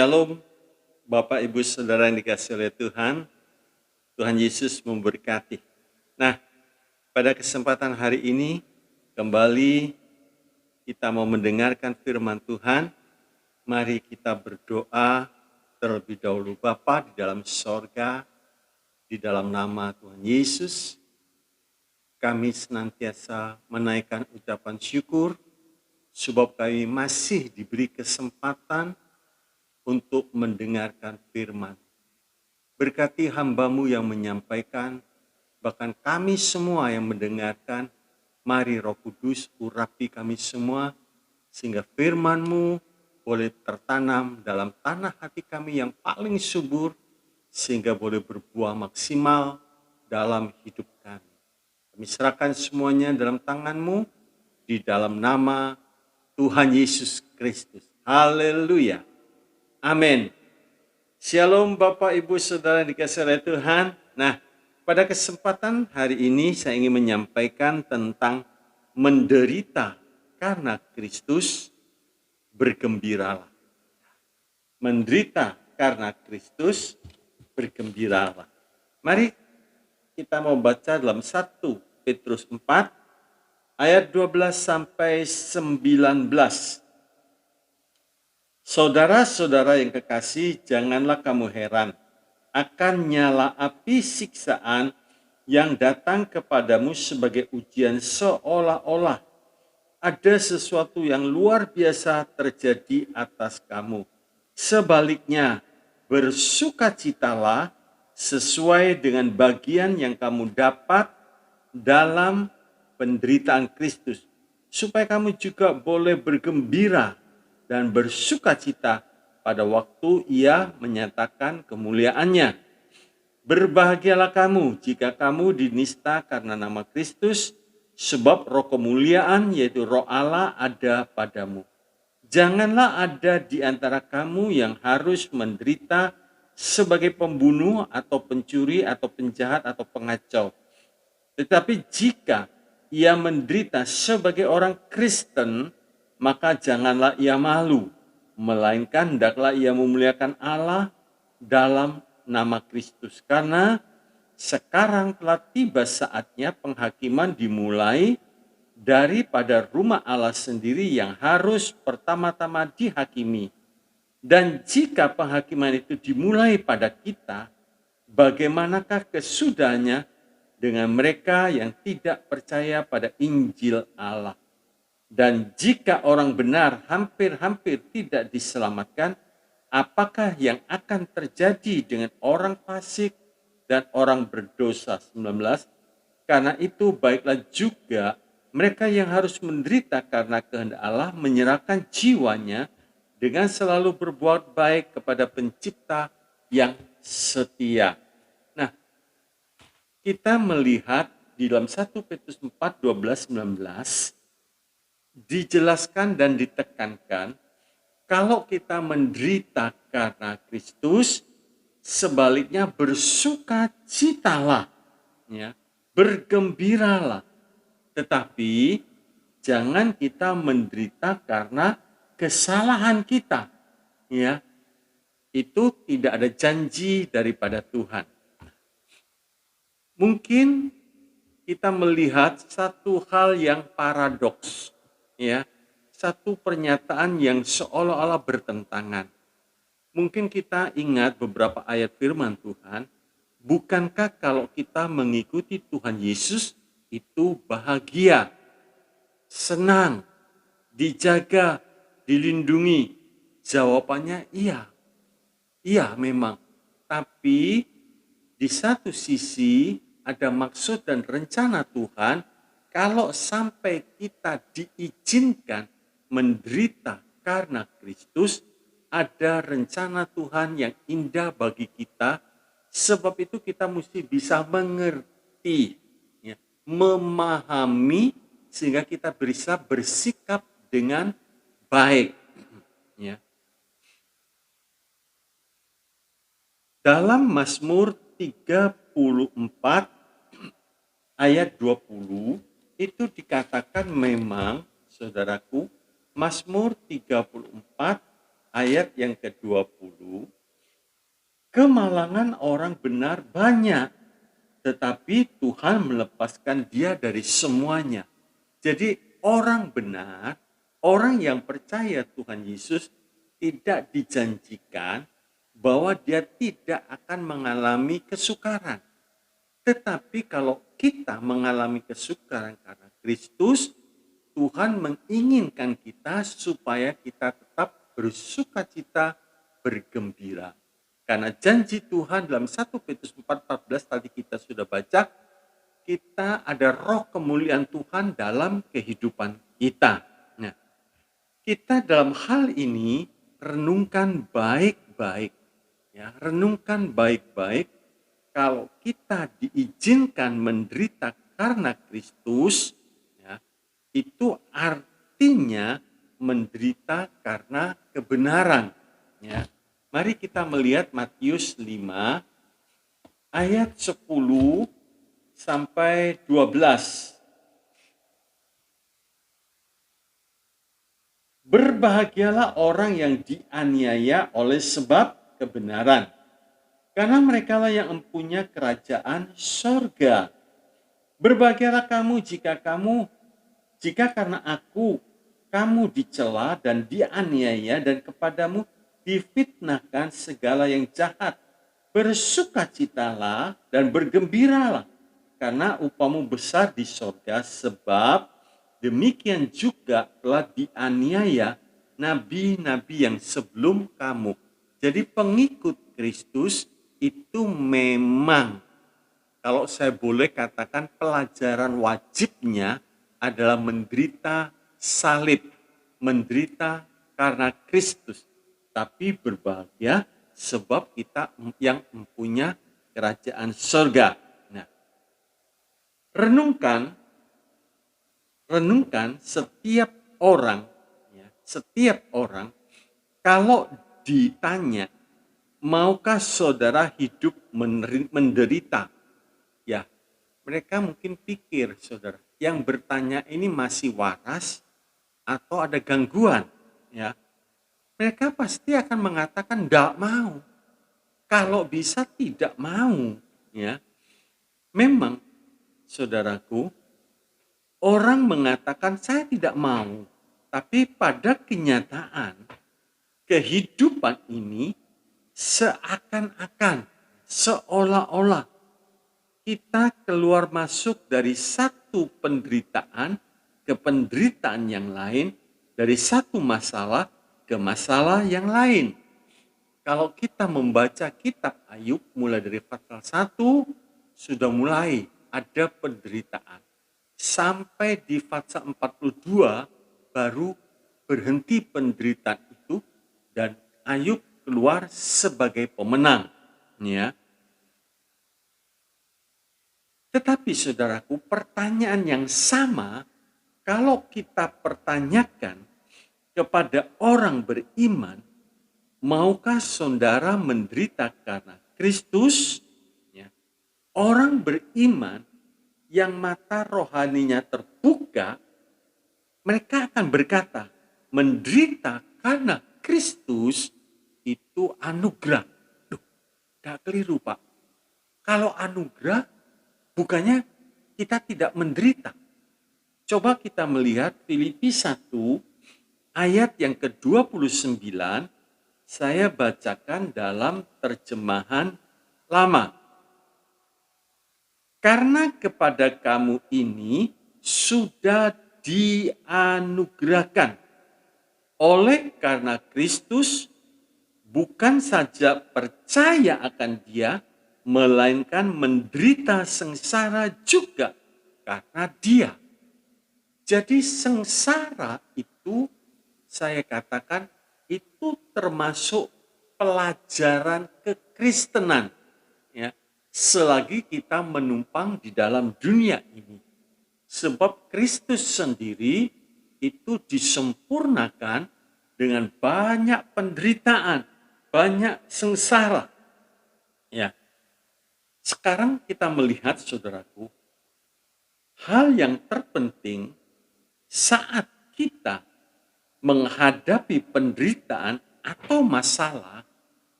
Shalom, Bapak, Ibu, Saudara yang dikasihi oleh Tuhan. Tuhan Yesus memberkati. Nah, pada kesempatan hari ini, kembali kita mau mendengarkan firman Tuhan. Mari kita berdoa terlebih dahulu. Bapa di dalam sorga, di dalam nama Tuhan Yesus, kami senantiasa menaikkan ucapan syukur, sebab kami masih diberi kesempatan untuk mendengarkan firman. Berkati hamba-Mu yang menyampaikan, bahkan kami semua yang mendengarkan. Mari Roh Kudus urapi kami semua, sehingga firman-Mu boleh tertanam dalam tanah hati kami yang paling subur, sehingga boleh berbuah maksimal dalam hidup kami. Kami serahkan semuanya dalam tangan-Mu, di dalam nama Tuhan Yesus Kristus. Haleluya. Amin. Shalom Bapak, Ibu, Saudara yang dikasihi oleh Tuhan. Nah, pada kesempatan hari ini saya ingin menyampaikan tentang menderita karena Kristus, bergembiralah. Menderita karena Kristus, bergembiralah. Mari kita mau baca dalam 1 Petrus 4 ayat 12 sampai 19. Saudara-saudara yang kekasih, janganlah kamu heran akan nyala api siksaan yang datang kepadamu sebagai ujian, seolah-olah ada sesuatu yang luar biasa terjadi atas kamu. Sebaliknya, bersukacitalah sesuai dengan bagian yang kamu dapat dalam penderitaan Kristus, supaya kamu juga boleh bergembira dan bersukacita pada waktu Ia menyatakan kemuliaannya. Berbahagialah kamu jika kamu dinista karena nama Kristus, sebab roh kemuliaan yaitu roh Allah ada padamu. Janganlah ada di antara kamu yang harus menderita sebagai pembunuh atau pencuri atau penjahat atau pengacau. Tetapi jika ia menderita sebagai orang Kristen, maka janganlah ia malu, melainkan hendaklah ia memuliakan Allah dalam nama Kristus. Karena sekarang telah tiba saatnya penghakiman dimulai daripada rumah Allah sendiri yang harus pertama-tama dihakimi. Dan jika penghakiman itu dimulai pada kita, bagaimanakah kesudahannya dengan mereka yang tidak percaya pada Injil Allah? Dan jika orang benar hampir-hampir tidak diselamatkan, apakah yang akan terjadi dengan orang fasik dan orang berdosa? 19. Karena itu baiklah juga mereka yang harus menderita karena kehendak Allah menyerahkan jiwanya dengan selalu berbuat baik kepada Pencipta yang setia. Nah, kita melihat di dalam 1 Petrus 4, 12, 19, dijelaskan dan ditekankan, kalau kita menderita karena Kristus, sebaliknya bersukacitalah, ya, bergembiralah. Tetapi jangan kita menderita karena kesalahan kita, ya. Itu tidak ada janji daripada Tuhan. Mungkin kita melihat satu hal yang paradoks, ya, satu pernyataan yang seolah-olah bertentangan. Mungkin kita ingat beberapa ayat firman Tuhan, bukankah kalau kita mengikuti Tuhan Yesus itu bahagia, senang, dijaga, dilindungi? Jawabannya iya. Iya memang. Tapi di satu sisi ada maksud dan rencana Tuhan. Kalau sampai kita diizinkan menderita karena Kristus, ada rencana Tuhan yang indah bagi kita. Sebab itu kita mesti bisa mengerti, ya, memahami, sehingga kita bisa bersikap dengan baik. Ya. Dalam Mazmur 34 ayat 20, itu dikatakan memang, saudaraku, Mazmur 34 ayat yang ke-20, kemalangan orang benar banyak, tetapi Tuhan melepaskan dia dari semuanya. Jadi orang benar, orang yang percaya Tuhan Yesus tidak dijanjikan bahwa dia tidak akan mengalami kesukaran. Tetapi kalau kita mengalami kesukaran karena Kristus, Tuhan menginginkan kita supaya kita tetap bersukacita, bergembira. Karena janji Tuhan dalam 1 Petrus 4:14 tadi kita sudah baca, kita ada roh kemuliaan Tuhan dalam kehidupan kita. Nah, kita dalam hal ini renungkan baik-baik. Ya, renungkan baik-baik. Kalau kita diizinkan menderita karena Kristus, ya, itu artinya menderita karena kebenaran. Ya. Mari kita melihat Matius 5 ayat 10 sampai 12. Berbahagialah orang yang dianiaya oleh sebab kebenaran, karena merekalah yang empunya kerajaan sorga. Berbahagialah kamu jika karena aku kamu dicela dan dianiaya dan kepadamu difitnahkan segala yang jahat. Bersukacitalah dan bergembiralah, karena upamu besar di sorga, sebab demikian juga telah dianiaya nabi-nabi yang sebelum kamu. Jadi pengikut Kristus itu memang, kalau saya boleh katakan, pelajaran wajibnya adalah menderita salib, menderita karena Kristus. Tapi berbahagia sebab kita yang mempunyai kerajaan surga. Nah, renungkan setiap orang, ya, setiap orang kalau ditanya, maukah saudara hidup menderita? Ya, mereka mungkin pikir, saudara, yang bertanya ini masih waras atau ada gangguan, ya. Mereka pasti akan mengatakan tidak mau. Kalau bisa tidak mau, ya. Memang, saudaraku, orang mengatakan saya tidak mau, tapi pada kenyataan kehidupan ini seakan-akan, seolah-olah kita keluar masuk dari satu penderitaan ke penderitaan yang lain, dari satu masalah ke masalah yang lain. Kalau kita membaca kitab Ayub mulai dari pasal 1 sudah mulai ada penderitaan. Sampai di pasal 42 baru berhenti penderitaan itu dan Ayub keluar sebagai pemenang. Ya. Tetapi saudaraku, pertanyaan yang sama kalau kita pertanyakan kepada orang beriman, maukah saudara menderita karena Kristus? Ya. Orang beriman yang mata rohaninya terbuka, mereka akan berkata, menderita karena Kristus itu anugerah. Duh, gak keliru Pak. Kalau anugerah, bukannya kita tidak menderita. Coba kita melihat Filipi 1 ayat yang ke-29, saya bacakan dalam terjemahan lama. Karena kepada kamu ini sudah dianugerahkan oleh karena Kristus, bukan saja percaya akan Dia, melainkan menderita sengsara juga karena Dia. Jadi sengsara itu saya katakan itu termasuk pelajaran kekristenan, ya, selagi kita menumpang di dalam dunia ini. Sebab Kristus sendiri itu disempurnakan dengan banyak penderitaan, banyak sengsara. Ya. Sekarang kita melihat, saudaraku, hal yang terpenting saat kita menghadapi penderitaan atau masalah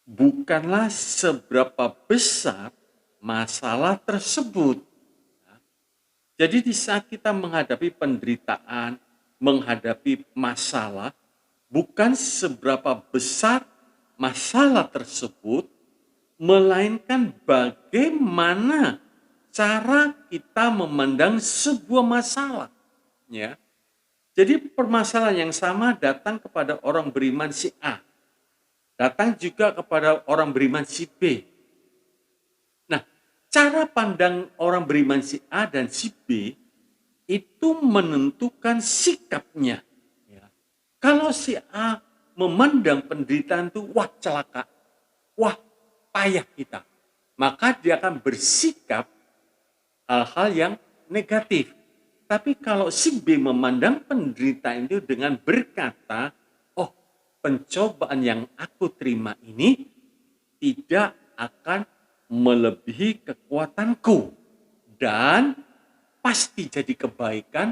bukanlah seberapa besar masalah tersebut. Jadi di saat kita menghadapi penderitaan, menghadapi masalah, bukan seberapa besar masalah tersebut, melainkan bagaimana cara kita memandang sebuah masalah. Ya. Jadi permasalahan yang sama datang kepada orang beriman si A, datang juga kepada orang beriman si B. Nah, cara pandang orang beriman si A dan si B itu menentukan sikapnya. Ya. Kalau si A memandang penderitaan itu, wah celaka, wah payah kita, maka dia akan bersikap hal-hal yang negatif. Tapi kalau si B memandang penderitaan itu dengan berkata, oh pencobaan yang aku terima ini tidak akan melebihi kekuatanku dan pasti jadi kebaikan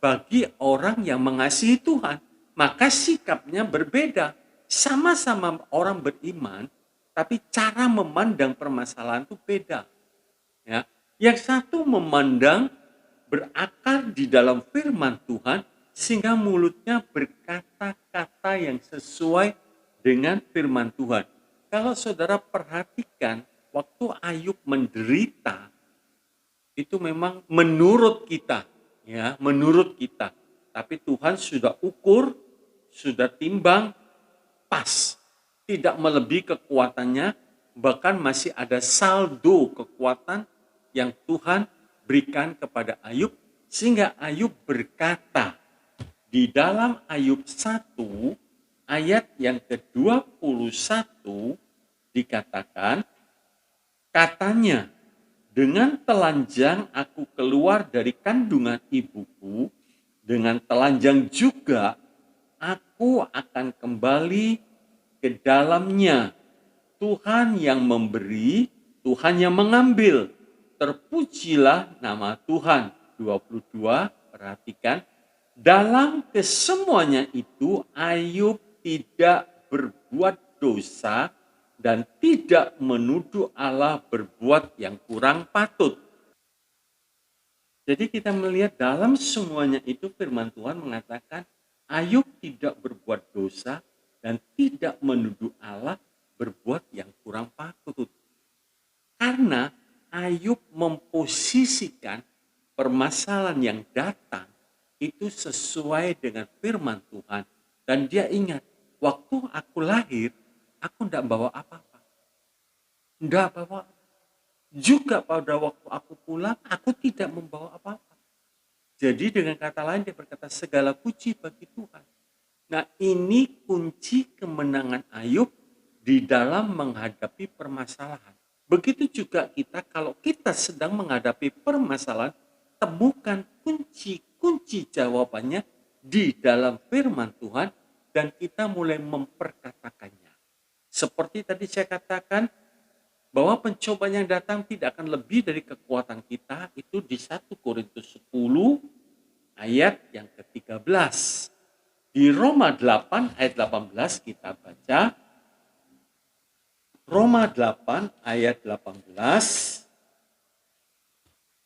bagi orang yang mengasihi Tuhan. Maka sikapnya berbeda. Sama-sama orang beriman, tapi cara memandang permasalahan itu beda. Ya. Yang satu memandang berakar di dalam firman Tuhan sehingga mulutnya berkata-kata yang sesuai dengan firman Tuhan. Kalau saudara perhatikan, waktu Ayub menderita, itu memang menurut kita, ya, menurut kita. Tapi Tuhan sudah ukur, sudah timbang, pas. Tidak melebihi kekuatannya, bahkan masih ada saldo kekuatan yang Tuhan berikan kepada Ayub, sehingga Ayub berkata di dalam Ayub 1 ayat yang ke-21 dikatakan, katanya, dengan telanjang aku keluar dari kandungan ibuku, dengan telanjang juga aku akan kembali ke dalamnya. Tuhan yang memberi, Tuhan yang mengambil. Terpujilah nama Tuhan. 22, perhatikan. Dalam kesemuanya itu Ayub tidak berbuat dosa dan tidak menuduh Allah berbuat yang kurang patut. Jadi kita melihat dalam semuanya itu firman Tuhan mengatakan Ayub tidak berbuat dosa dan tidak menuduh Allah berbuat yang kurang patut. Karena Ayub memposisikan permasalahan yang datang itu sesuai dengan firman Tuhan. Dan dia ingat, waktu aku lahir, aku tidak bawa apa-apa. Tidak bawa. Juga pada waktu aku pulang, aku tidak membawa apa-apa. Jadi dengan kata lain dia berkata, segala puji bagi Tuhan. Nah, ini kunci kemenangan Ayub di dalam menghadapi permasalahan. Begitu juga kita, kalau kita sedang menghadapi permasalahan, temukan kunci-kunci jawabannya di dalam firman Tuhan dan kita mulai memperkatakannya. Seperti tadi saya katakan, bahwa pencobaan yang datang tidak akan lebih dari kekuatan kita, itu di 1 Korintus 10 ayat yang ke-13. Di Roma 8 ayat 18 kita baca, Roma 8 ayat 18,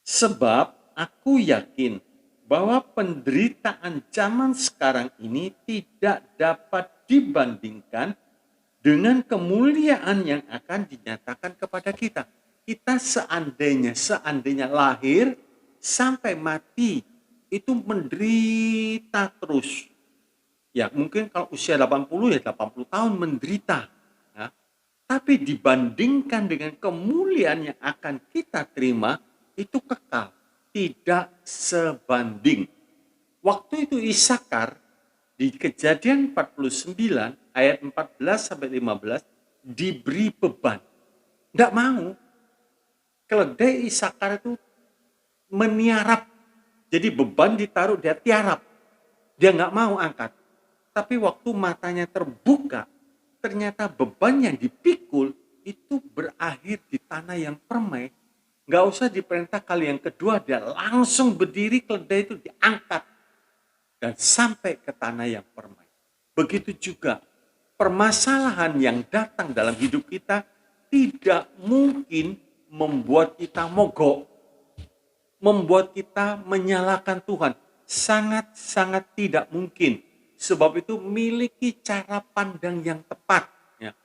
sebab aku yakin bahwa penderitaan zaman sekarang ini tidak dapat dibandingkan dengan kemuliaan yang akan dinyatakan kepada kita. Kita seandainya lahir sampai mati itu menderita terus. Ya mungkin kalau usia 80 ya 80 tahun menderita. Ya. Tapi dibandingkan dengan kemuliaan yang akan kita terima, itu kekal. Tidak sebanding. Waktu itu Isakar di Kejadian 49 ayat 14-15 diberi beban. Tidak mau. Keledai Isakar itu meniarap. Jadi beban ditaruh, dia tiarap. Dia nggak mau angkat. Tapi waktu matanya terbuka, ternyata beban yang dipikul itu berakhir di tanah yang permai. Nggak usah diperintah kali yang kedua, dia langsung berdiri, keledai itu diangkat. Dan sampai ke tanah yang permai. Begitu juga permasalahan yang datang dalam hidup kita tidak mungkin membuat kita mogok, membuat kita menyalahkan Tuhan. Sangat-sangat tidak mungkin. Sebab itu miliki cara pandang yang tepat. Ya.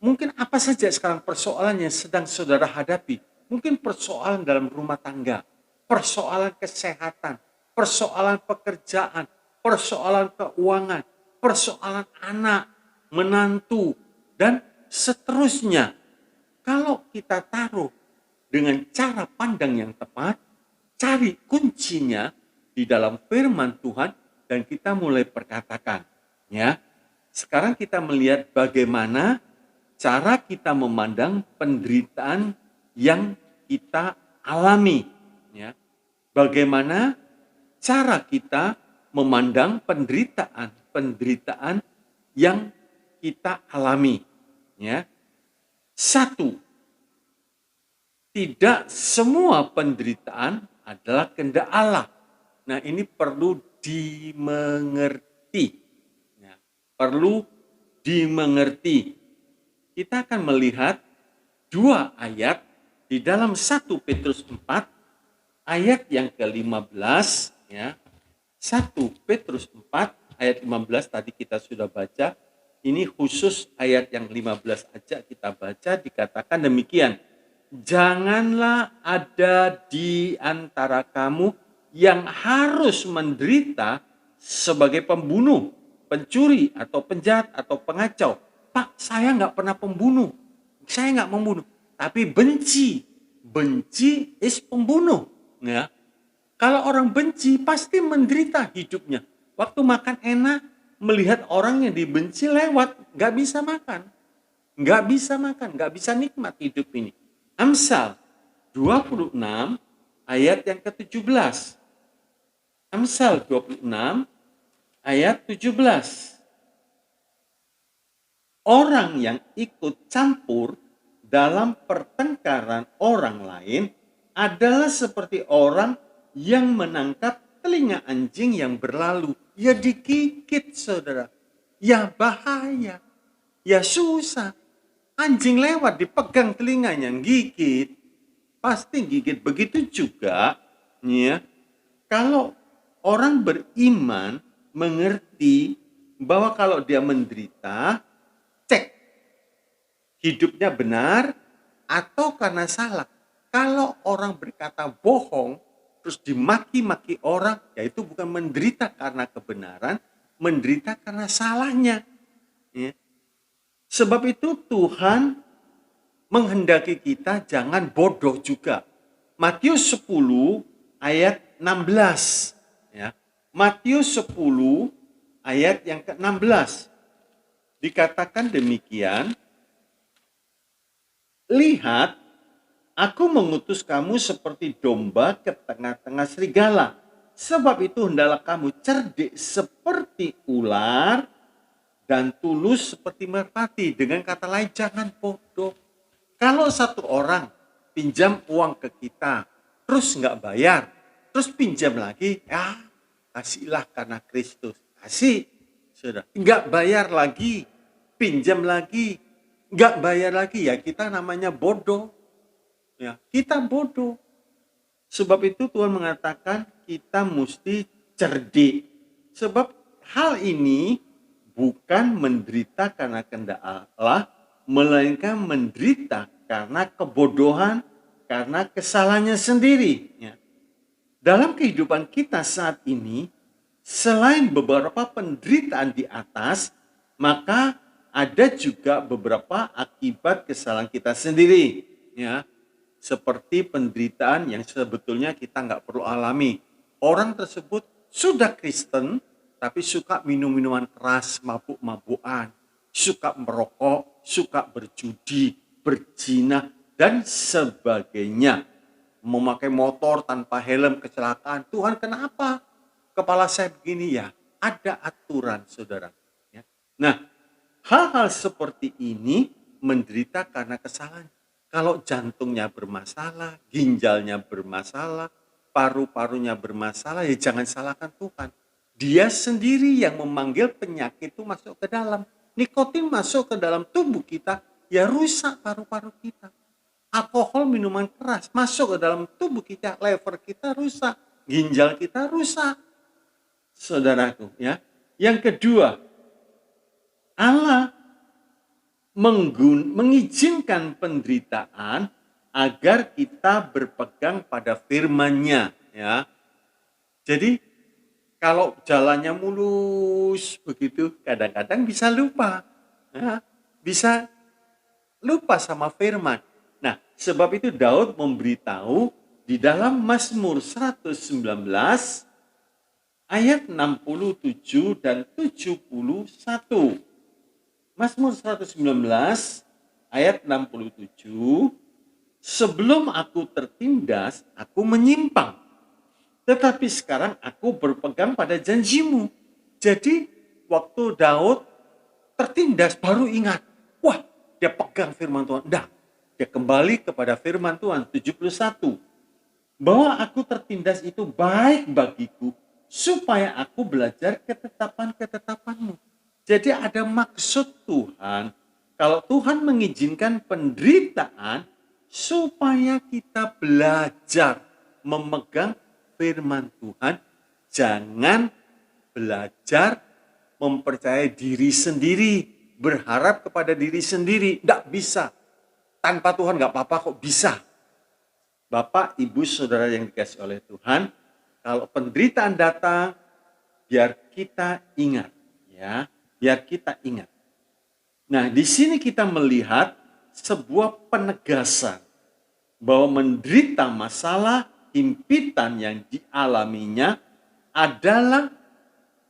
Mungkin apa saja sekarang persoalan yang sedang saudara hadapi. Mungkin persoalan dalam rumah tangga, persoalan kesehatan, persoalan pekerjaan, persoalan keuangan, persoalan anak, menantu, dan seterusnya. Kalau kita taruh dengan cara pandang yang tepat, cari kuncinya di dalam firman Tuhan dan kita mulai perkatakan. Ya, sekarang kita melihat bagaimana cara kita memandang penderitaan yang kita alami. Ya, bagaimana cara kita memandang penderitaan yang kita alami. Ya, satu, tidak semua penderitaan adalah kehendak Allah. Nah, ini perlu dimengerti. Ya, perlu dimengerti. Kita akan melihat dua ayat di dalam 1 Petrus 4 ayat yang ke-15. Ya. 1 Petrus 4 ayat 15 tadi kita sudah baca. Ini khusus ayat yang 15 aja kita baca, dikatakan demikian. Janganlah ada di antara kamu yang harus menderita sebagai pembunuh, pencuri, atau penjahat, atau pengacau. Pak, saya nggak pernah pembunuh. Saya nggak membunuh. Tapi benci. Benci is pembunuh. Ya. Kalau orang benci, pasti menderita hidupnya. Waktu makan enak, melihat orang yang dibenci lewat, nggak bisa makan. Nggak bisa makan, nggak bisa nikmat hidup ini. Amsal 26 ayat yang ke-17. Amsal 26 ayat 17. Orang yang ikut campur dalam pertengkaran orang lain adalah seperti orang yang menangkap telinga anjing yang berlalu. Ya digigit, saudara. Ya bahaya. Ya susah. Anjing lewat dipegang telinganya, gigit. Pasti gigit. Begitu juga ya, kalau orang beriman mengerti bahwa kalau dia menderita, cek hidupnya benar atau karena salah. Kalau orang berkata bohong, terus dimaki-maki orang, yaitu bukan menderita karena kebenaran, menderita karena salahnya. Ya. Sebab itu Tuhan menghendaki kita jangan bodoh juga. Matius 10 ayat 16. Ya. Matius 10 ayat yang ke-16. Dikatakan demikian, lihat, aku mengutus kamu seperti domba ke tengah-tengah serigala. Sebab itu hendaklah kamu cerdik seperti ular dan tulus seperti merpati. Dengan kata lain, jangan bodoh. Kalau satu orang pinjam uang ke kita, terus nggak bayar, terus pinjam lagi, ya kasihlah karena Kristus. Kasih, sudah. Nggak bayar lagi, pinjam lagi, nggak bayar lagi, ya kita namanya bodoh. Ya, kita bodoh. Sebab itu Tuhan mengatakan kita mesti cerdik. Sebab hal ini bukan menderita karena kehendak Allah, melainkan menderita karena kebodohan, karena kesalahannya sendiri. Ya. Dalam kehidupan kita saat ini, selain beberapa penderitaan di atas, maka ada juga beberapa akibat kesalahan kita sendiri. Ya. Seperti penderitaan yang sebetulnya kita nggak perlu alami. Orang tersebut sudah Kristen, tapi suka minum-minuman keras, mabuk-mabukan, suka merokok, suka berjudi, berzina, dan sebagainya. Memakai motor tanpa helm, kecelakaan. Tuhan, kenapa kepala saya begini? Ya, ada aturan, saudara. Ya. Nah, hal-hal seperti ini menderita karena kesalahan. Kalau jantungnya bermasalah, ginjalnya bermasalah, paru-parunya bermasalah, ya jangan salahkan Tuhan. Dia sendiri yang memanggil penyakit itu masuk ke dalam. Nikotin masuk ke dalam tubuh kita, ya rusak paru-paru kita. Alkohol, minuman keras masuk ke dalam tubuh kita, lever kita rusak, ginjal kita rusak. Saudaraku, ya. Yang kedua, Allah mengizinkan penderitaan agar kita berpegang pada firman-Nya, ya. Jadi kalau jalannya mulus begitu, kadang-kadang bisa lupa, ya. Bisa lupa sama firman. Nah, sebab itu Daud memberitahu di dalam Mazmur 119 ayat 67 dan 71. Mazmur 119 ayat 67, sebelum aku tertindas, aku menyimpang. Tetapi sekarang aku berpegang pada janjimu. Jadi waktu Daud tertindas baru ingat, wah dia pegang firman Tuhan. Dah, dia kembali kepada firman Tuhan 71. Bahwa aku tertindas itu baik bagiku, supaya aku belajar ketetapan-ketetapanmu. Jadi ada maksud Tuhan, kalau Tuhan mengizinkan penderitaan, supaya kita belajar memegang firman Tuhan, jangan belajar mempercayai diri sendiri, berharap kepada diri sendiri. Tidak bisa. Tanpa Tuhan nggak apa-apa kok bisa. Bapak, Ibu, Saudara yang dikasihi oleh Tuhan, kalau penderitaan datang, biar kita ingat, ya, biar kita ingat. Nah, di sini kita melihat sebuah penegasan bahwa menderita masalah himpitan yang dialaminya adalah,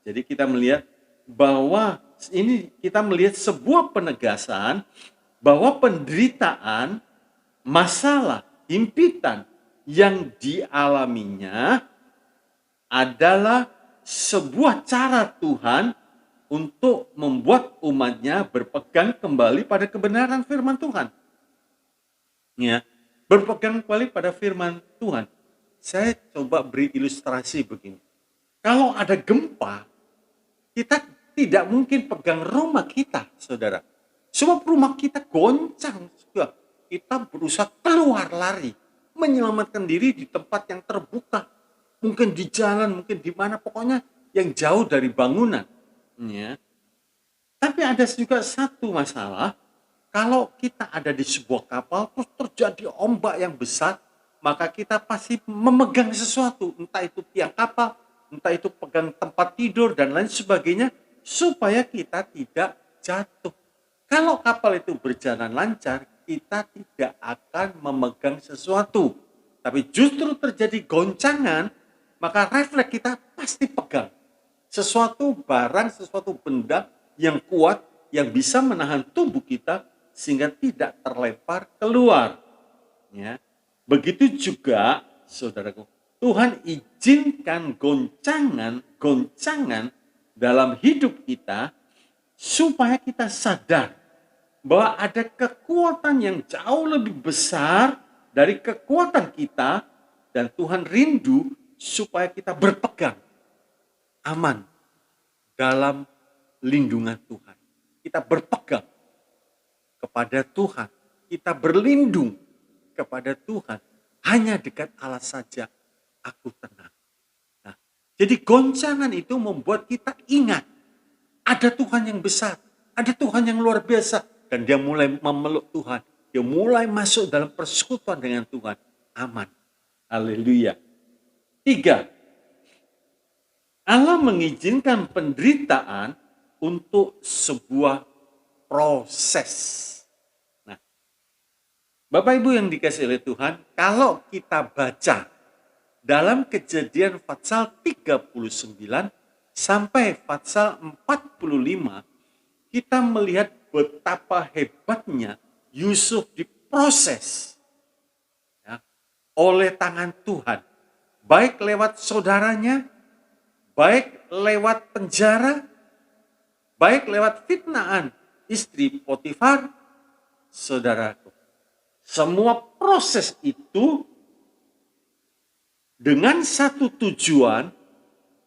jadi kita melihat bahwa ini kita melihat sebuah penegasan bahwa penderitaan, masalah, himpitan yang dialaminya adalah sebuah cara Tuhan untuk membuat umatnya berpegang kembali pada kebenaran firman Tuhan. Ya, berpegang kembali pada firman Tuhan. Saya coba beri ilustrasi begini. Kalau ada gempa, kita tidak mungkin pegang rumah kita, saudara. Sebab rumah kita goncang. Kita berusaha keluar lari, menyelamatkan diri di tempat yang terbuka. Mungkin di jalan, mungkin di mana, pokoknya yang jauh dari bangunan. Ya. Tapi ada juga satu masalah, kalau kita ada di sebuah kapal, terus terjadi ombak yang besar, maka kita pasti memegang sesuatu, entah itu tiang kapal, entah itu pegang tempat tidur, dan lain sebagainya, supaya kita tidak jatuh. Kalau kapal itu berjalan lancar, kita tidak akan memegang sesuatu. Tapi justru terjadi goncangan, maka refleks kita pasti pegang. Sesuatu barang, sesuatu benda yang kuat, yang bisa menahan tubuh kita, sehingga tidak terlempar keluar. Ya. Begitu juga, saudaraku, Tuhan izinkan goncangan dalam hidup kita, supaya kita sadar bahwa ada kekuatan yang jauh lebih besar dari kekuatan kita, dan Tuhan rindu supaya kita berpegang aman dalam lindungan Tuhan. Kita berpegang kepada Tuhan, kita berlindung kepada Tuhan. Hanya dekat Allah saja aku tenang. Nah, jadi goncangan itu membuat kita ingat ada Tuhan yang besar, ada Tuhan yang luar biasa, dan dia mulai memeluk Tuhan. Dia mulai masuk dalam persekutuan dengan Tuhan. Aman. Haleluya. 3. Allah mengizinkan penderitaan untuk sebuah proses. Nah, Bapak Ibu yang dikasihi oleh Tuhan, kalau kita baca dalam Kejadian pasal 39 sampai pasal 45, kita melihat betapa hebatnya Yusuf diproses, ya, oleh tangan Tuhan. Baik lewat saudaranya, baik lewat penjara, baik lewat fitnahan istri Potifar. Saudaraku, semua proses itu dengan satu tujuan,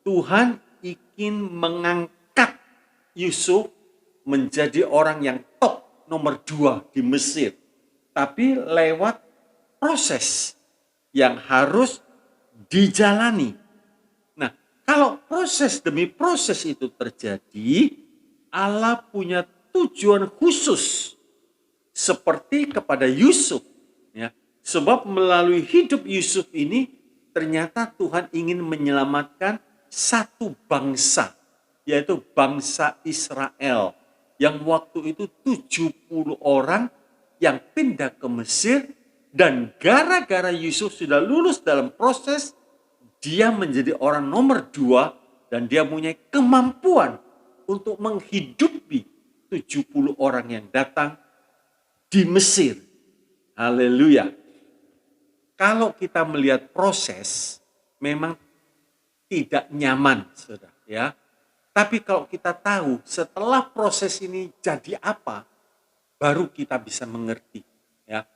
Tuhan ingin mengangkat Yusuf menjadi orang yang top nomor 2 di Mesir. Tapi lewat proses yang harus dijalani. Nah, kalau proses demi proses itu terjadi, Allah punya tujuan khusus seperti kepada Yusuf, ya. Sebab melalui hidup Yusuf ini ternyata Tuhan ingin menyelamatkan satu bangsa, yaitu bangsa Israel yang waktu itu 70 orang yang pindah ke Mesir, dan gara-gara Yusuf sudah lulus dalam proses, dia menjadi orang nomor 2 dan dia punya kemampuan untuk menghidupi 70 orang yang datang di Mesir. Haleluya. Kalau kita melihat proses, memang tidak nyaman, saudara, ya. Tapi kalau kita tahu setelah proses ini jadi apa, baru kita bisa mengerti, ya.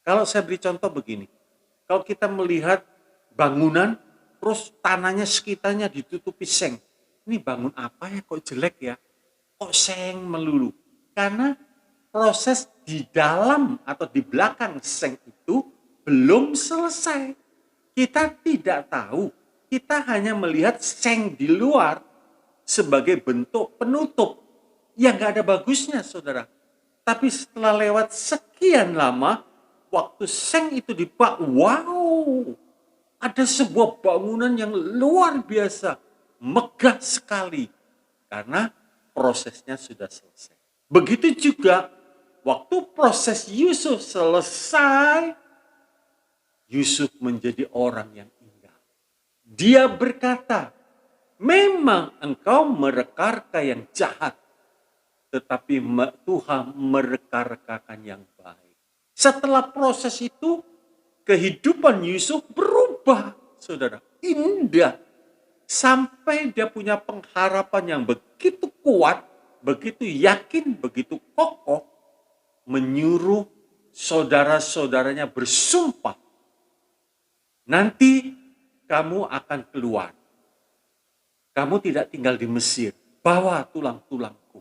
Kalau saya beri contoh begini, kalau kita melihat bangunan, terus tanahnya sekitarnya ditutupi seng, ini bangun apa ya, kok jelek ya, kok seng melulu. Karena proses di dalam atau di belakang seng itu belum selesai. Kita tidak tahu, kita hanya melihat seng di luar sebagai bentuk penutup yang gak ada bagusnya, saudara. Tapi setelah lewat sekian lama, waktu seng itu dibak, wow, ada sebuah bangunan yang luar biasa, megah sekali, karena prosesnya sudah selesai. Begitu juga waktu proses Yusuf selesai, Yusuf menjadi orang yang indah. Dia berkata, memang engkau mereka-reka yang jahat, tetapi Tuhan mereka-rekakan yang baik. Setelah proses itu, kehidupan Yusuf berubah, saudara. Indah. Sampai dia punya pengharapan yang begitu kuat, begitu yakin, begitu kokoh, menyuruh saudara-saudaranya bersumpah, nanti kamu akan keluar. Kamu tidak tinggal di Mesir. Bawa tulang-tulangku.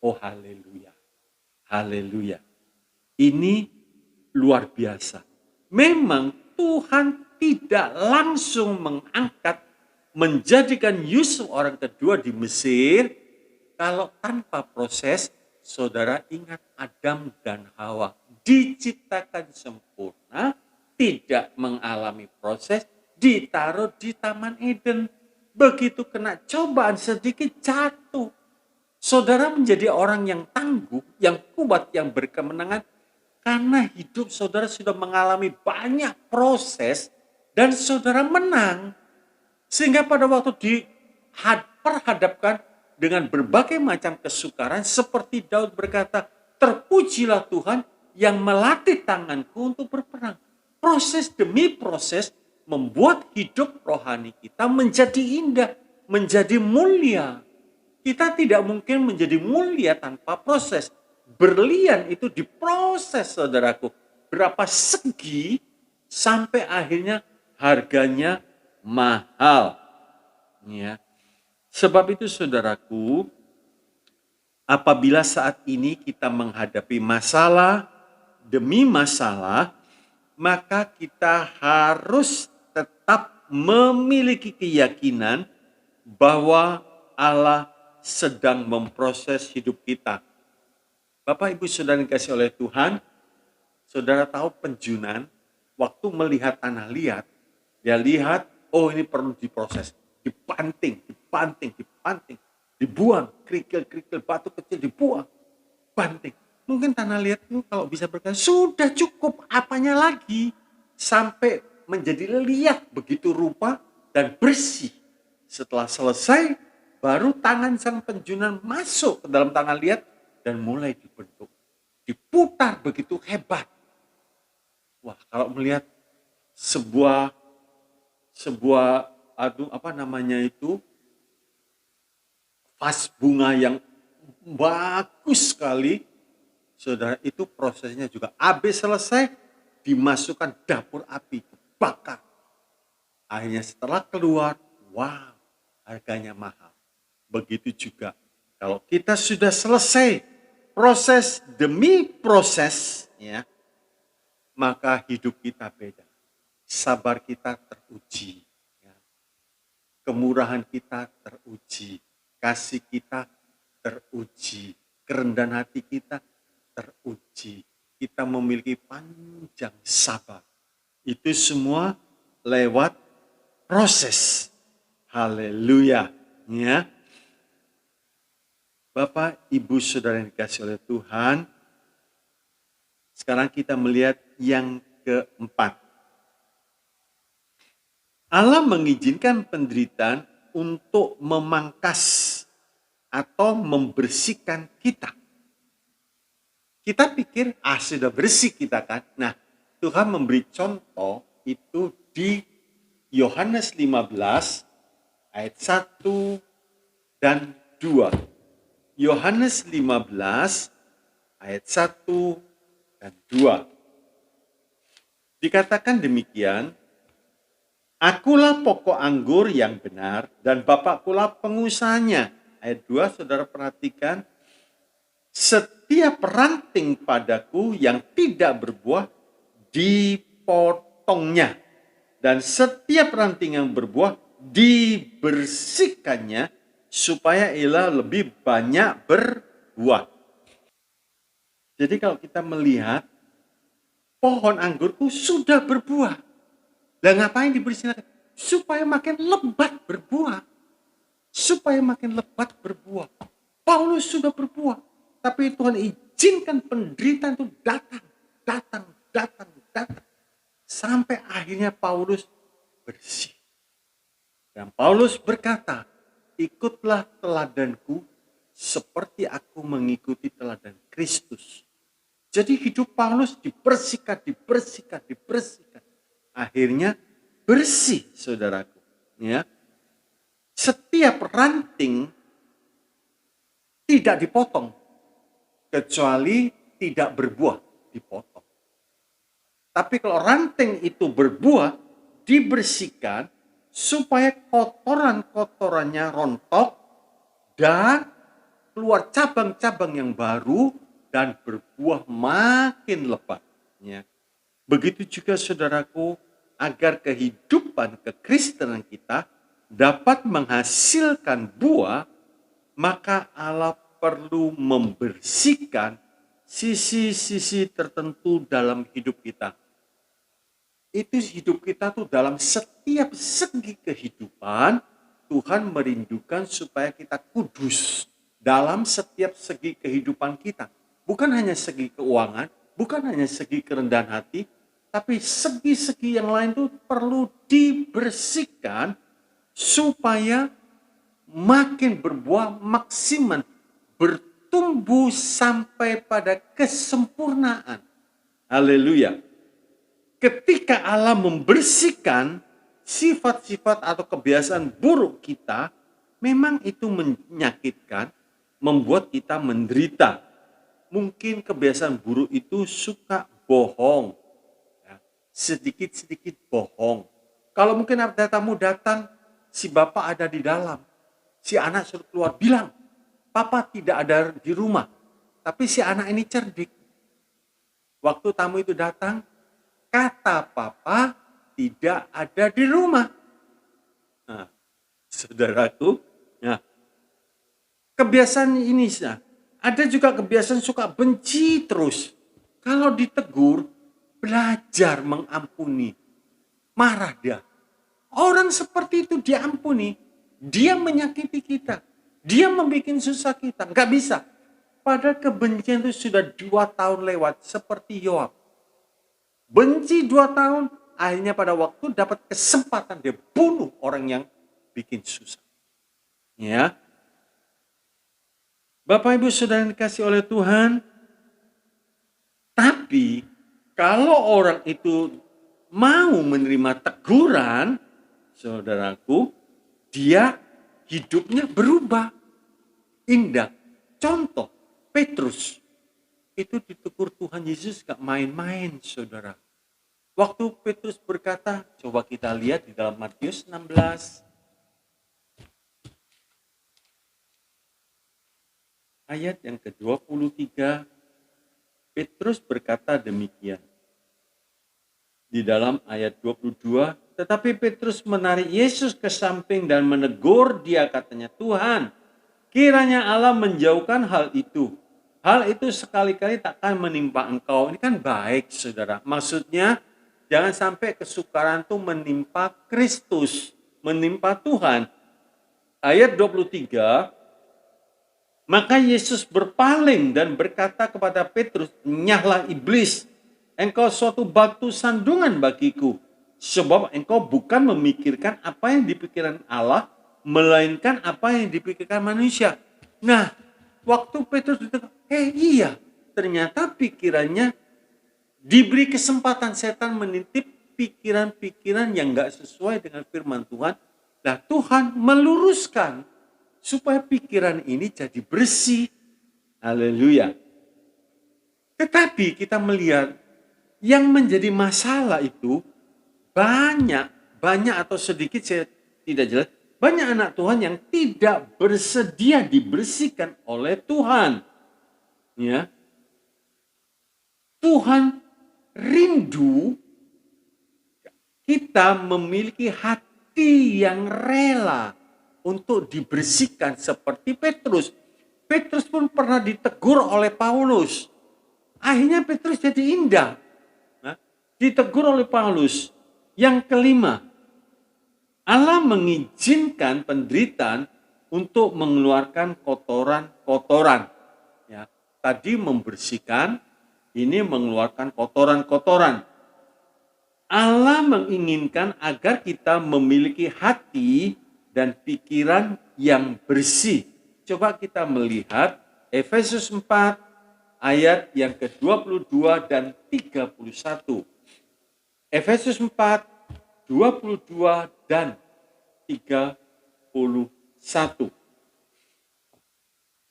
Oh, haleluya. Haleluya. Ini luar biasa. Memang Tuhan tidak langsung mengangkat, menjadikan Yusuf orang kedua di Mesir. Kalau tanpa proses, saudara ingat Adam dan Hawa diciptakan sempurna, tidak mengalami proses, ditaruh di Taman Eden. Begitu kena cobaan sedikit jatuh. Saudara menjadi orang yang tangguh, yang kuat, yang berkemenangan, karena hidup saudara sudah mengalami banyak proses dan saudara menang. Sehingga pada waktu diperhadapkan dengan berbagai macam kesukaran, seperti Daud berkata, terpujilah Tuhan yang melatih tanganku untuk berperang. Proses demi proses membuat hidup rohani kita menjadi indah, menjadi mulia. Kita tidak mungkin menjadi mulia tanpa proses. Berlian itu diproses, saudaraku. Berapa segi sampai akhirnya harganya mahal. Ya. Sebab itu, saudaraku, apabila saat ini kita menghadapi masalah demi masalah, maka kita harus tetap memiliki keyakinan bahwa Allah sedang memproses hidup kita. Bapak, Ibu, Saudara yang dikasihi oleh Tuhan, saudara tahu penjunan waktu melihat tanah liat, dia lihat, oh ini perlu diproses, dibanting, dibuang, kerikil-kerikil batu kecil dibuang, banting. Mungkin tanah liat itu kalau bisa berkata, sudah cukup, apanya lagi? Sampai menjadi liat begitu rupa dan bersih. Setelah selesai, baru tangan sang penjunan masuk ke dalam tanah liat dan mulai dibentuk. Diputar begitu hebat. Wah, kalau melihat sebuah vas bunga yang bagus sekali, saudara, itu prosesnya juga habis selesai, dimasukkan dapur api, bakar. Akhirnya setelah keluar, wow, harganya mahal. Begitu juga Kalau kita sudah selesai proses demi proses, ya, maka hidup kita beda. Sabar kita teruji, ya. Kemurahan kita teruji, kasih kita teruji, kerendahan hati kita teruji. Kita memiliki panjang sabar. Itu semua lewat proses. Haleluya, ya. Bapak, Ibu, Saudara yang dikasihi oleh Tuhan, sekarang kita melihat yang keempat. Allah mengizinkan penderitaan untuk memangkas atau membersihkan kita. Kita pikir, sudah bersih kita kan. Nah, Tuhan memberi contoh itu di Yohanes 15 ayat 1 dan 2. Yohanes 15 ayat 1 dan 2. Dikatakan demikian, Akulah pokok anggur yang benar dan Bapakkulah pengusahanya. Ayat 2, saudara perhatikan. Setiap ranting padaku yang tidak berbuah dipotongnya. Dan setiap ranting yang berbuah dibersihkannya supaya ia lebih banyak berbuah. Jadi kalau kita melihat pohon anggurku sudah berbuah. Lah ngapain dibersihkan? Supaya makin lebat berbuah. Supaya makin lebat berbuah. Paulus sudah berbuah. Tapi Tuhan izinkan penderitaan itu datang. Sampai akhirnya Paulus bersih. Dan Paulus berkata, ikutlah teladanku seperti aku mengikuti teladan Kristus. Jadi hidup Paulus dibersihkan. Akhirnya bersih, saudaraku. Ya. Setiap ranting tidak dipotong, kecuali tidak berbuah, dipotong. Tapi kalau ranting itu berbuah, dibersihkan, supaya kotoran-kotorannya rontok, dan keluar cabang-cabang yang baru, dan berbuah makin lebat. Ya. Begitu juga saudaraku, agar kehidupan kekristenan kita dapat menghasilkan buah, maka Allah perlu membersihkan sisi-sisi tertentu dalam hidup kita. Itu hidup kita tuh dalam setiap segi kehidupan, Tuhan merindukan supaya kita kudus dalam setiap segi kehidupan kita. Bukan hanya segi keuangan, bukan hanya segi kerendahan hati, tapi segi-segi yang lain itu perlu dibersihkan supaya makin berbuah maksimal, bertumbuh sampai pada kesempurnaan. Haleluya. Ketika Allah membersihkan sifat-sifat atau kebiasaan buruk kita, memang itu menyakitkan, membuat kita menderita. Mungkin kebiasaan buruk itu suka bohong. Sedikit-sedikit bohong. Kalau mungkin ada tamu datang, si bapak ada di dalam. Si anak suruh keluar, bilang, papa tidak ada di rumah. Tapi si anak ini cerdik. Waktu tamu itu datang, kata papa tidak ada di rumah. Nah, saudaraku, ya, kebiasaan ini, ada juga kebiasaan suka benci terus. Kalau ditegur, belajar mengampuni. Marah dia. Orang seperti itu diampuni. Dia menyakiti kita. Dia membuat susah kita. Gak bisa. Padahal kebencian itu sudah 2 tahun lewat. Seperti Yoab. Benci 2 tahun. Akhirnya pada waktu dapat kesempatan. Dia bunuh orang yang bikin susah. Ya. Bapak Ibu Saudara yang dikasih oleh Tuhan. Tapi kalau orang itu mau menerima teguran, saudaraku, dia hidupnya berubah. Indah. Contoh, Petrus. Itu ditegur Tuhan Yesus gak main-main, saudara. Waktu Petrus berkata, coba kita lihat di dalam Matius 16. ayat yang ke-23, Petrus berkata demikian. Di dalam ayat 22, tetapi Petrus menarik Yesus ke samping dan menegur dia, katanya, Tuhan, kiranya Allah menjauhkan hal itu. Hal itu sekali-kali takkan menimpa engkau. Ini kan baik, saudara. Maksudnya, jangan sampai kesukaran itu menimpa Kristus, menimpa Tuhan. Ayat 23, maka Yesus berpaling dan berkata kepada Petrus, nyahlah iblis, engkau suatu batu sandungan bagiku, sebab engkau bukan memikirkan apa yang dipikirkan Allah, melainkan apa yang dipikirkan manusia. Nah, waktu Petrus ditanya, iya, ternyata pikirannya diberi kesempatan setan menitip pikiran-pikiran yang gak sesuai dengan firman Tuhan. Nah, Tuhan meluruskan supaya pikiran ini jadi bersih. Haleluya. Tetapi kita melihat yang menjadi masalah itu banyak atau sedikit, saya tidak jelas, banyak anak Tuhan yang tidak bersedia dibersihkan oleh Tuhan. Ya. Tuhan rindu kita memiliki hati yang rela untuk dibersihkan seperti Petrus. Petrus pun pernah ditegur oleh Paulus. Akhirnya Petrus jadi indah. Nah, ditegur oleh Paulus. Yang kelima, Allah mengizinkan penderitaan untuk mengeluarkan kotoran-kotoran. Ya, tadi membersihkan, ini mengeluarkan kotoran-kotoran. Allah menginginkan agar kita memiliki hati dan pikiran yang bersih. Coba kita melihat Efesus 4 ayat yang ke-22 dan 31. Efesus 4, 22 dan 31.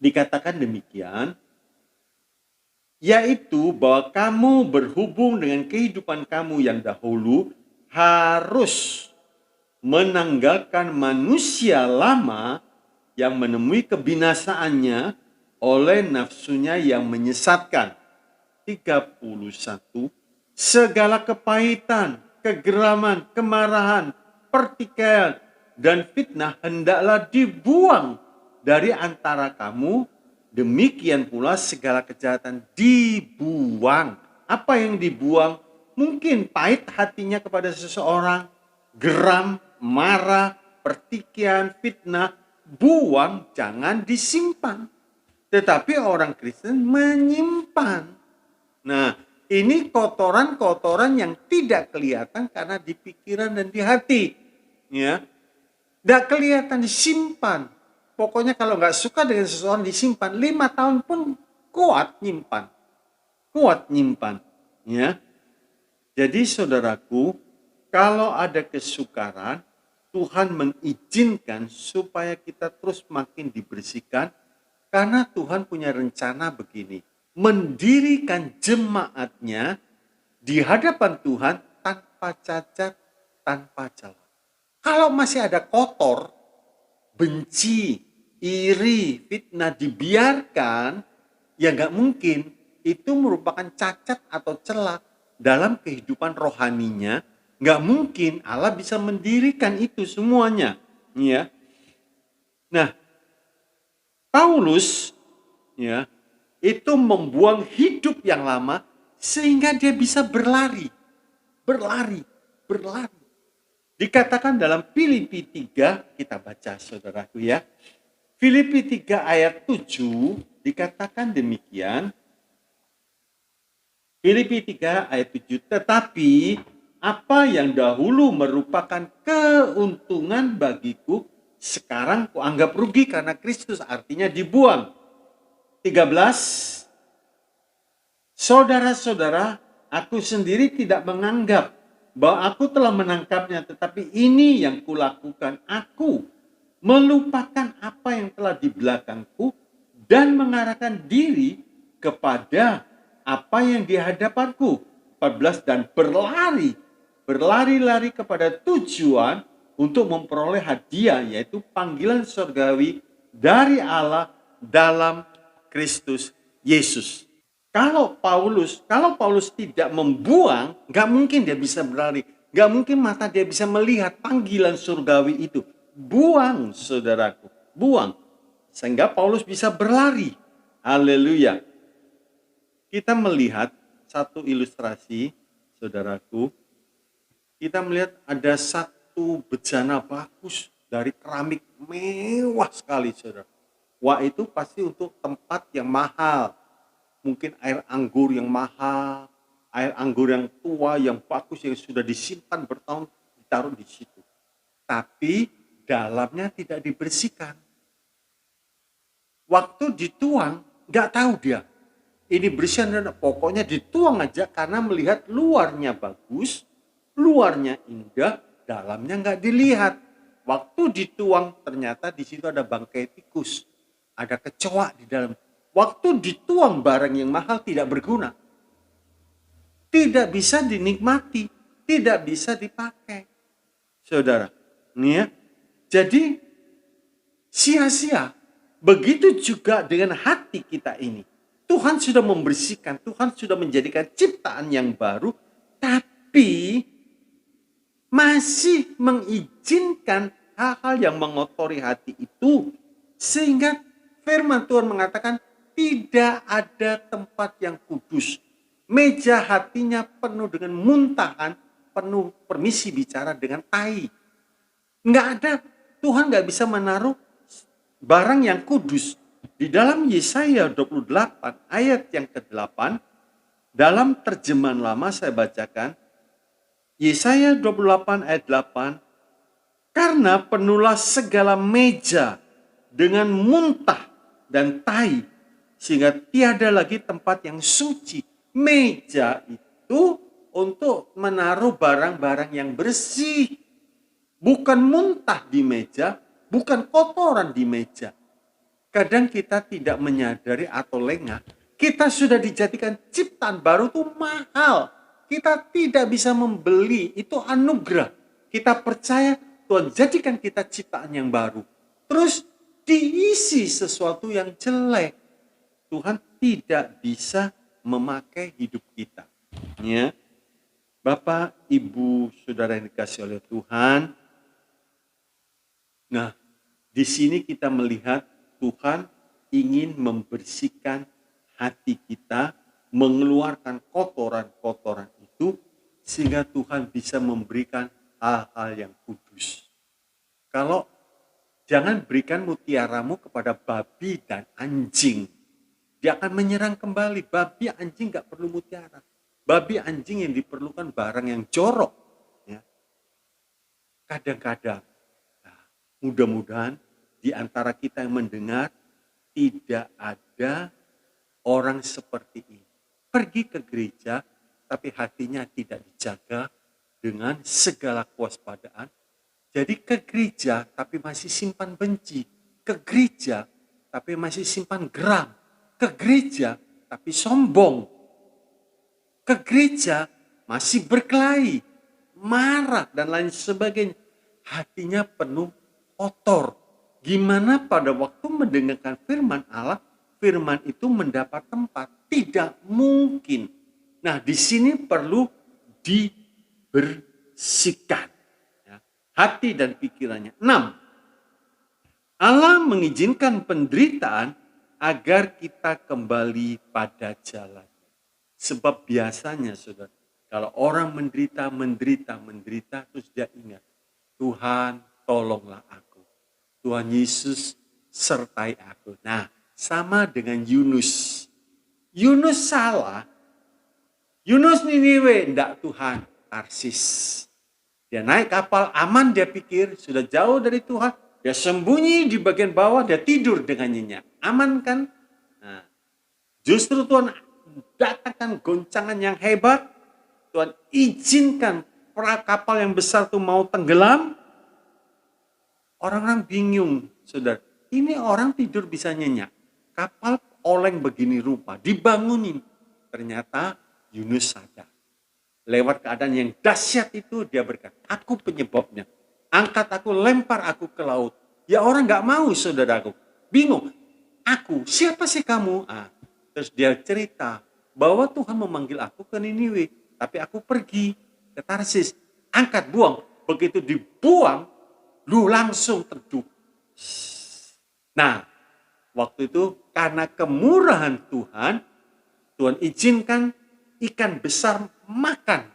Dikatakan demikian, yaitu bahwa kamu berhubung dengan kehidupan kamu yang dahulu harus menanggalkan manusia lama yang menemui kebinasaannya oleh nafsunya yang menyesatkan. 31. Segala kepahitan, kegeraman, kemarahan, pertikaian, dan fitnah hendaklah dibuang dari antara kamu. Demikian pula segala kejahatan dibuang. Apa yang dibuang? Mungkin pahit hatinya kepada seseorang, geram, marah, pertikaian, fitnah. Buang, jangan disimpan. Tetapi orang Kristen menyimpan. Nah, ini kotoran-kotoran yang tidak kelihatan karena di pikiran dan di hati. Ya, tidak kelihatan, disimpan. Pokoknya kalau nggak suka dengan seseorang disimpan 5 tahun pun kuat nyimpan, ya. Jadi saudaraku, kalau ada kesukaran, Tuhan mengizinkan supaya kita terus makin dibersihkan, karena Tuhan punya rencana begini, mendirikan jemaatnya di hadapan Tuhan tanpa cacat, tanpa celah. Kalau masih ada kotor, benci, iri, fitnah dibiarkan, ya nggak mungkin. Itu merupakan cacat atau celah dalam kehidupan rohaninya. Nggak mungkin Allah bisa mendirikan itu semuanya. Ya. Nah, Paulus ya itu membuang hidup yang lama sehingga dia bisa berlari. Dikatakan dalam Filipi 3, kita baca saudaraku ya. Filipi 3 ayat 7 dikatakan demikian. Filipi 3 ayat 7, tetapi apa yang dahulu merupakan keuntungan bagiku, sekarang kuanggap rugi karena Kristus, artinya dibuang. 13, saudara-saudara, aku sendiri tidak menganggap bahwa aku telah menangkapnya, tetapi ini yang kulakukan, aku melupakan apa yang telah di belakangku dan mengarahkan diri kepada apa yang di hadapanku. 14, dan berlari kepada tujuan untuk memperoleh hadiah, yaitu panggilan surgawi dari Allah dalam Kristus Yesus. Kalau Paulus tidak membuang, nggak mungkin dia bisa berlari. Nggak mungkin mata dia bisa melihat panggilan surgawi itu. Buang, saudaraku, buang. Sehingga Paulus bisa berlari. Haleluya. Kita melihat satu ilustrasi, saudaraku. Kita melihat ada satu bejana bagus dari keramik mewah sekali, saudara. Wah, itu pasti untuk tempat yang mahal. Mungkin air anggur yang mahal, air anggur yang tua, yang bagus, yang sudah disimpan bertahun, ditaruh di situ. Tapi dalamnya tidak dibersihkan. Waktu dituang, nggak tahu dia. Ini bersih, pokoknya dituang aja karena melihat luarnya bagus, luarnya indah, dalamnya nggak dilihat. Waktu dituang ternyata di situ ada bangkai tikus, ada kecoa di dalam. Waktu dituang barang yang mahal tidak berguna. Tidak bisa dinikmati, tidak bisa dipakai. Saudara, nih ya. Jadi sia-sia. Begitu juga dengan hati kita ini. Tuhan sudah membersihkan, Tuhan sudah menjadikan ciptaan yang baru, tapi masih mengizinkan hal-hal yang mengotori hati itu. Sehingga firman Tuhan mengatakan, tidak ada tempat yang kudus. Meja hatinya penuh dengan muntahan, penuh permisi bicara dengan tai. Nggak ada, Tuhan nggak bisa menaruh barang yang kudus. Di dalam Yesaya 28 ayat yang ke-8, dalam terjemahan lama saya bacakan, Yesaya 28 ayat 8, karena penuhlah segala meja dengan muntah dan tai, sehingga tiada lagi tempat yang suci. Meja itu untuk menaruh barang-barang yang bersih. Bukan muntah di meja, bukan kotoran di meja. Kadang kita tidak menyadari atau lengah, kita sudah dijadikan ciptaan baru itu mahal. Kita tidak bisa membeli, itu anugerah. Kita percaya Tuhan jadikan kita ciptaan yang baru. Terus diisi sesuatu yang jelek. Tuhan tidak bisa memakai hidup kita. Ya. Bapak, Ibu, Saudara yang dikasihi oleh Tuhan. Nah, di sini kita melihat Tuhan ingin membersihkan hati kita, mengeluarkan kotoran-kotoran itu, sehingga Tuhan bisa memberikan hal-hal yang kudus. Kalau jangan berikan mutiaramu kepada babi dan anjing. Dia akan menyerang kembali. Babi anjing gak perlu mutiara. Babi anjing yang diperlukan barang yang jorok. Ya. Kadang-kadang, nah, mudah-mudahan di antara kita yang mendengar, tidak ada orang seperti ini. Pergi ke gereja, tapi hatinya tidak dijaga dengan segala kewaspadaan. Jadi ke gereja, tapi masih simpan benci. Ke gereja, tapi masih simpan geram. Ke gereja, tapi sombong. Ke gereja, masih berkelahi, marah, dan lain sebagainya. Hatinya penuh kotor. Gimana pada waktu mendengarkan firman Allah, firman itu mendapat tempat? Tidak mungkin. Nah, di sini perlu dibersihkan. Ya, hati dan pikirannya. 6. Allah mengizinkan penderitaan agar kita kembali pada jalan. Sebab biasanya, saudara, kalau orang menderita, terus dia ingat, Tuhan tolonglah aku. Tuhan Yesus sertai aku. Nah, sama dengan Yunus. Yunus salah. Yunus Niniwe, enggak Tuhan, Tarsis. Dia naik kapal aman, dia pikir sudah jauh dari Tuhan. Dia sembunyi di bagian bawah, dia tidur dengan nyenyak. Aman kan? Nah, justru Tuhan datangkan goncangan yang hebat. Tuhan izinkan kapal yang besar itu mau tenggelam. Orang-orang bingung, saudara. Ini orang tidur bisa nyenyak. Kapal oleng begini rupa, dibangunin. Ternyata Yunus sadar. Lewat keadaan yang dahsyat itu dia berkata, aku penyebabnya. Angkat aku, lempar aku ke laut. Ya orang gak mau, saudaraku. Bingung. Aku, siapa sih kamu? Terus dia cerita bahwa Tuhan memanggil aku ke Niniwe, tapi aku pergi ke Tarsis. Angkat, buang. Begitu dibuang, lu langsung teduh. Nah, waktu itu karena kemurahan Tuhan, Tuhan izinkan ikan besar makan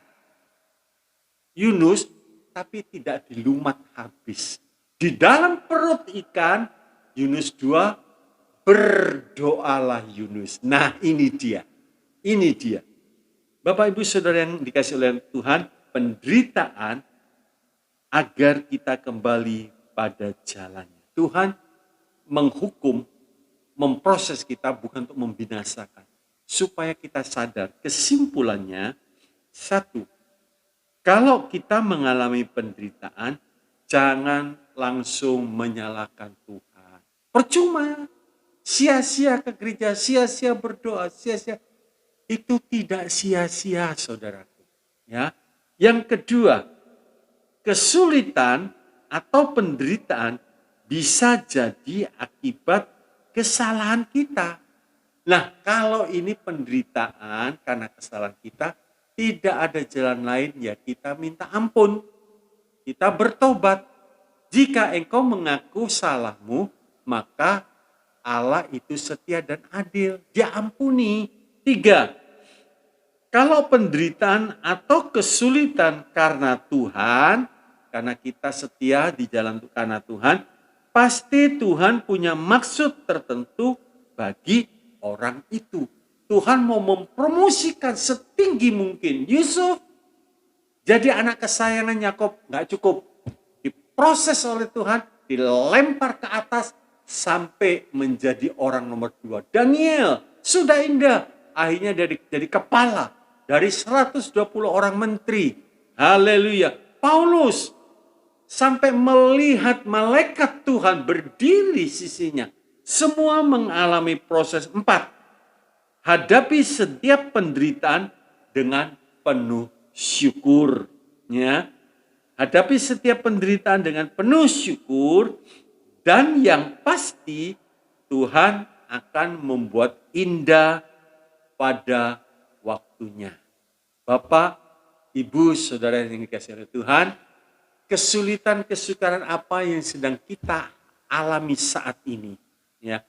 Yunus, tapi tidak dilumat habis. Di dalam perut ikan, Yunus 2, berdoalah Yunus. Nah, ini dia. Ini dia. Bapak Ibu Saudara yang dikasih oleh Tuhan, penderitaan agar kita kembali pada jalannya. Tuhan menghukum, memproses kita bukan untuk membinasakan. Supaya kita sadar, kesimpulannya, satu, kalau kita mengalami penderitaan, jangan langsung menyalahkan Tuhan. Percuma, sia-sia ke gereja, sia-sia berdoa, sia-sia. Itu tidak sia-sia, saudaraku. Ya. Yang kedua, kesulitan atau penderitaan bisa jadi akibat kesalahan kita. Nah, kalau ini penderitaan karena kesalahan kita, tidak ada jalan lain ya kita minta ampun. Kita bertobat. Jika engkau mengaku salahmu, maka Allah itu setia dan adil. Dia ampuni. 3. Kalau penderitaan atau kesulitan karena Tuhan, karena kita setia di jalan karena Tuhan, pasti Tuhan punya maksud tertentu bagi orang itu. Tuhan mau mempromosikan setinggi mungkin. Yusuf jadi anak kesayangan Yakub, nggak cukup. Diproses oleh Tuhan, dilempar ke atas sampai menjadi orang nomor 2. Daniel sudah indah, akhirnya jadi kepala dari 120 orang menteri. Haleluya. Paulus sampai melihat malaikat Tuhan berdiri sisinya. Semua mengalami proses. 4. Hadapi setiap penderitaan dengan penuh syukur. Ya. Hadapi setiap penderitaan dengan penuh syukur. Dan yang pasti Tuhan akan membuat indah pada waktunya. Bapak, Ibu, Saudara yang dikasihi oleh Tuhan, kesulitan, kesukaran apa yang sedang kita alami saat ini? Ya,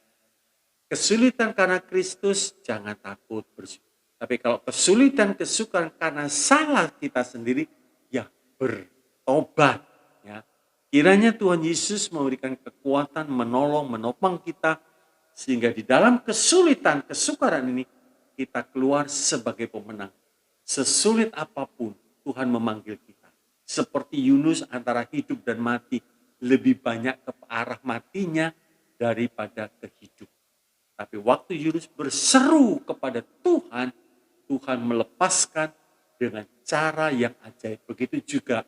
kesulitan karena Kristus, jangan takut bersyukur. Tapi kalau kesulitan, kesukaran karena salah kita sendiri, ya bertobat. Ya. Kiranya Tuhan Yesus memberikan kekuatan, menolong, menopang kita, sehingga di dalam kesulitan, kesukaran ini, kita keluar sebagai pemenang. Sesulit apapun, Tuhan memanggil kita. Seperti Yunus antara hidup dan mati, lebih banyak ke arah matinya daripada ke hidup. Tapi waktu Yunus berseru kepada Tuhan, Tuhan melepaskan dengan cara yang ajaib. Begitu juga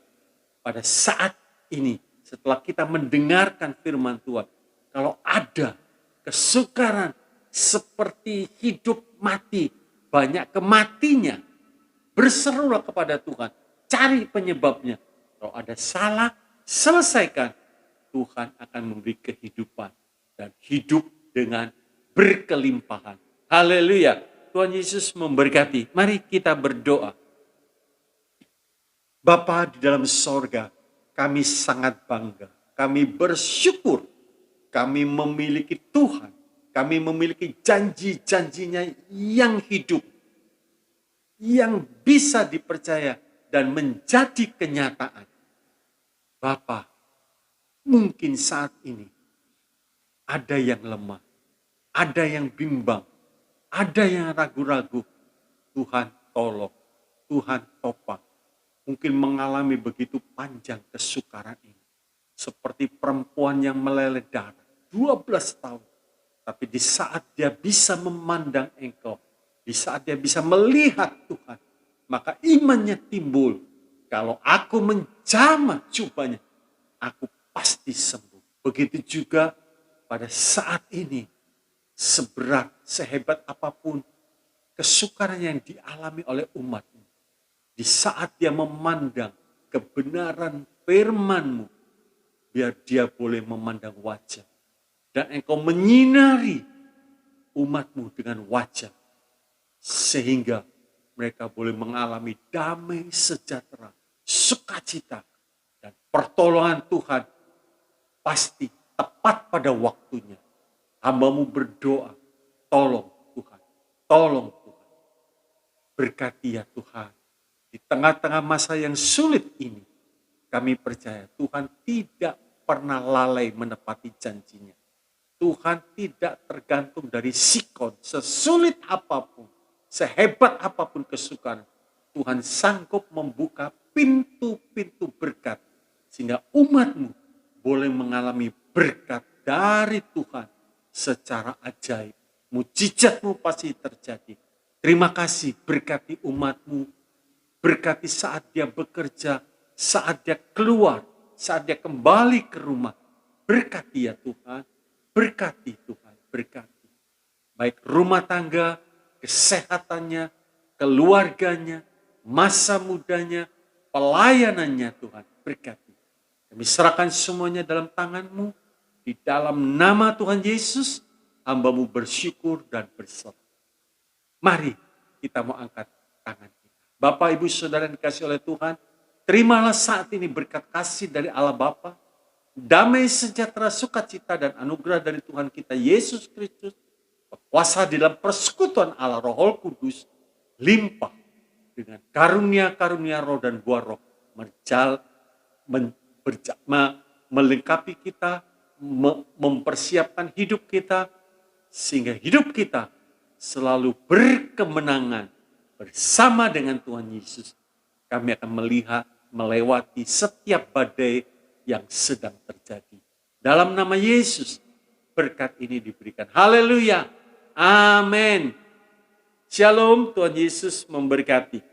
pada saat ini, setelah kita mendengarkan firman Tuhan, kalau ada kesukaran seperti hidup mati, banyak kematinya, berserulah kepada Tuhan, cari penyebabnya. Kalau ada salah, selesaikan. Tuhan akan memberi kehidupan dan hidup dengan berkelimpahan. Haleluya. Tuhan Yesus memberkati. Mari kita berdoa. Bapa di dalam sorga, kami sangat bangga. Kami bersyukur. Kami memiliki Tuhan. Kami memiliki janji-janjinya yang hidup. Yang bisa dipercaya dan menjadi kenyataan. Bapa, mungkin saat ini ada yang lemah. Ada yang bimbang, ada yang ragu-ragu. Tuhan tolong, Tuhan topang. Mungkin mengalami begitu panjang kesukaran ini. Seperti perempuan yang meleleh darah, 12 tahun. Tapi di saat dia bisa memandang Engkau, di saat dia bisa melihat Tuhan, maka imannya timbul. Kalau aku menjamah jubahnya, aku pasti sembuh. Begitu juga pada saat ini, seberat, sehebat apapun kesukaran yang dialami oleh umat ini. Di saat dia memandang kebenaran firman-Mu, biar dia boleh memandang wajah. Dan Engkau menyinari umat-Mu dengan wajah, sehingga mereka boleh mengalami damai sejahtera, sukacita, dan pertolongan Tuhan pasti tepat pada waktunya. Hamba-Mu berdoa, tolong Tuhan, tolong Tuhan. Berkati ya Tuhan. Di tengah-tengah masa yang sulit ini, kami percaya Tuhan tidak pernah lalai menepati janjinya. Tuhan tidak tergantung dari sikon, sesulit apapun, sehebat apapun kesukaan. Tuhan sanggup membuka pintu-pintu berkat, sehingga umat-Mu boleh mengalami berkat dari Tuhan secara ajaib. Mujizat-Mu pasti terjadi. Terima kasih, berkati umat-Mu, berkati saat dia bekerja, saat dia keluar, saat dia kembali ke rumah. Berkati ya Tuhan, berkati Tuhan, berkati. Baik rumah tangga, kesehatannya, keluarganya, masa mudanya, pelayanannya Tuhan, berkati. Kami serahkan semuanya dalam tangan-Mu, di dalam nama Tuhan Yesus, hamba-Mu bersyukur dan berserah. Mari kita mau angkat tangan kita. Bapak, Ibu, Saudara yang dikasihi oleh Tuhan, terimalah saat ini berkat kasih dari Allah Bapa, damai sejahtera, sukacita, dan anugerah dari Tuhan kita Yesus Kristus, kuasa di dalam persekutuan Allah Roh Kudus, limpah dengan karunia-karunia roh dan buah roh, melengkapi kita, mempersiapkan hidup kita, sehingga hidup kita selalu berkemenangan bersama dengan Tuhan Yesus. Kami akan melihat, melewati setiap badai yang sedang terjadi. Dalam nama Yesus, berkat ini diberikan. Haleluya. Amin. Shalom, Tuhan Yesus memberkati.